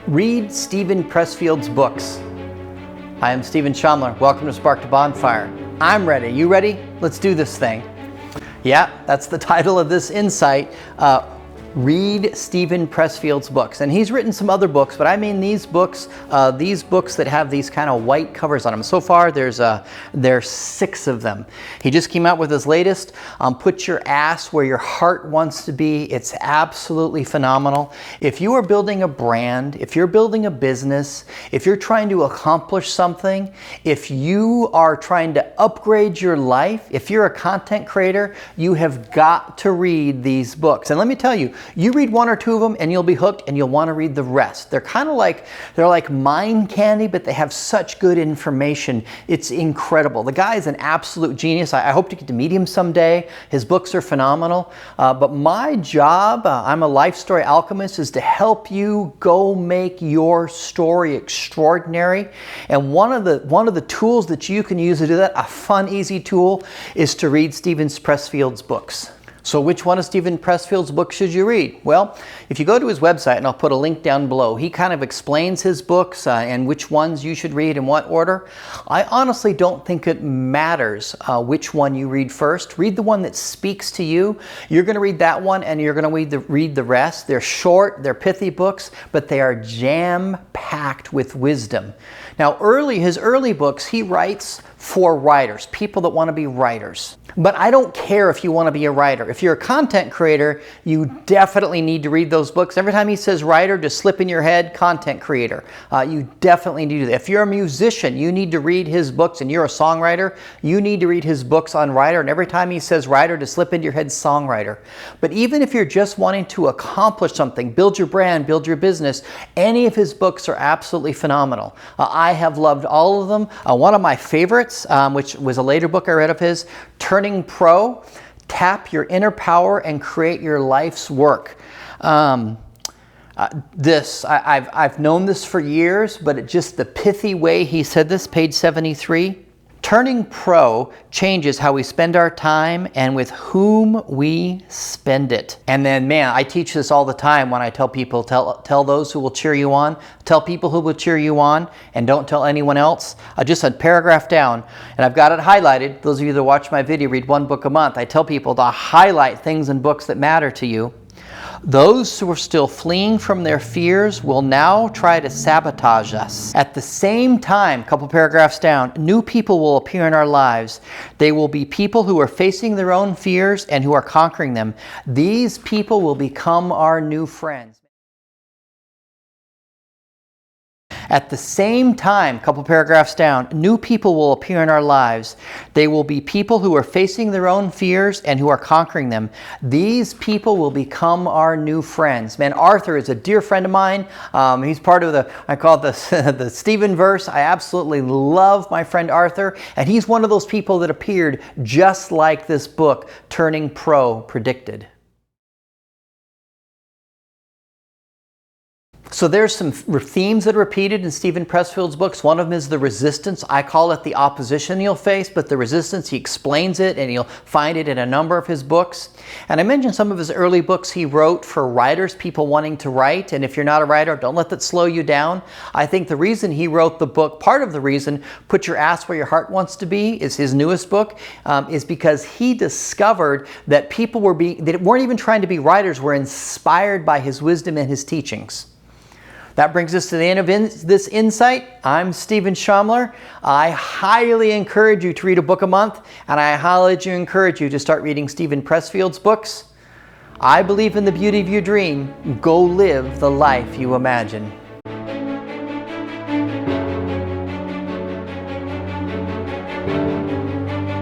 Read Steven Pressfield's books. I am Stephen Shomler. Welcome to Spark to Bonfire. I'm ready. You ready? Let's do this thing. Yeah, that's the title of this insight. Read Steven Pressfield's books. And he's written some other books, but I mean these books that have these kind of white covers on them. So far, there's 6 of them. He just came out with his latest, Put Your Ass Where Your Heart Wants to Be. It's absolutely phenomenal. If you are building a brand, if you're building a business, if you're trying to accomplish something, if you are trying to upgrade your life, if you're a content creator, you have got to read these books. And let me tell you, you read 1 or 2 of them and you'll be hooked and you'll want to read the rest. They're kind of like, they're like mind candy, but they have such good information. It's incredible. The guy is an absolute genius. I hope to get to meet him someday. His books are phenomenal. But my job, I'm a LifeStory Alchemist, is to help you go make your story extraordinary. And one of the tools that you can use to do that, a fun, easy tool, is to read Steven Pressfield's books. So which one of Steven Pressfield's books should you read? Well, if you go to his website, and I'll put a link down below, he kind of explains his books and which ones you should read in what order. I honestly don't think it matters which one you read first. Read the one that speaks to you. You're going to read that one and you're going to read the rest. They're short, they're pithy books, but they are jam-packed with wisdom. Now, his early books, he writes for writers, people that want to be writers. But I don't care if you want to be a writer. If you're a content creator, you definitely need to read those books. Every time he says writer, just slip in your head, content creator. You definitely need to do that. If you're a musician, you need to read his books, and you're a songwriter, you need to read his books on writer. And every time he says writer, just slip into your head, songwriter. But even if you're just wanting to accomplish something, build your brand, build your business, any of his books are absolutely phenomenal. I have loved all of them. One of my favorites, which was a later book I read of his, Turning Pro, Tap Your Inner Power and Create Your Life's Work. I've known this for years, but it just the pithy way he said this, page 73. Turning pro changes how we spend our time and with whom we spend it. And then, man, I teach this all the time when I tell people, tell those who will cheer you on, tell people who will cheer you on, and don't tell anyone else. Just a paragraph down, and I've got it highlighted. Those of you that watch my video, read 1 book a month. I tell people to highlight things in books that matter to you. Those who are still fleeing from their fears will now try to sabotage us. At the same time, a couple paragraphs down, new people will appear in our lives. They will be people who are facing their own fears and who are conquering them. These people will become our new friends. At the same time, a couple paragraphs down, new people will appear in our lives. They will be people who are facing their own fears and who are conquering them. These people will become our new friends. Man, Arthur is a dear friend of mine. He's part of I call it the Stephen verse. I absolutely love my friend Arthur. And he's one of those people that appeared just like this book, Turning Pro, predicted. So there's some themes that are repeated in Steven Pressfield's books. One of them is the resistance. I call it the opposition you'll face, but the resistance, he explains it, and you'll find it in a number of his books. And I mentioned some of his early books he wrote for writers, people wanting to write. And if you're not a writer, don't let that slow you down. I think the reason he wrote the book, part of the reason, Put Your Ass Where Your Heart Wants to Be, is his newest book, is because he discovered that people that weren't even trying to be writers were inspired by his wisdom and his teachings. That brings us to the end of this insight. I'm Stephen Shomler. I highly encourage you to read a book a month, and I highly encourage you to start reading Steven Pressfield's books. I believe in the beauty of your dream. Go live the life you imagine.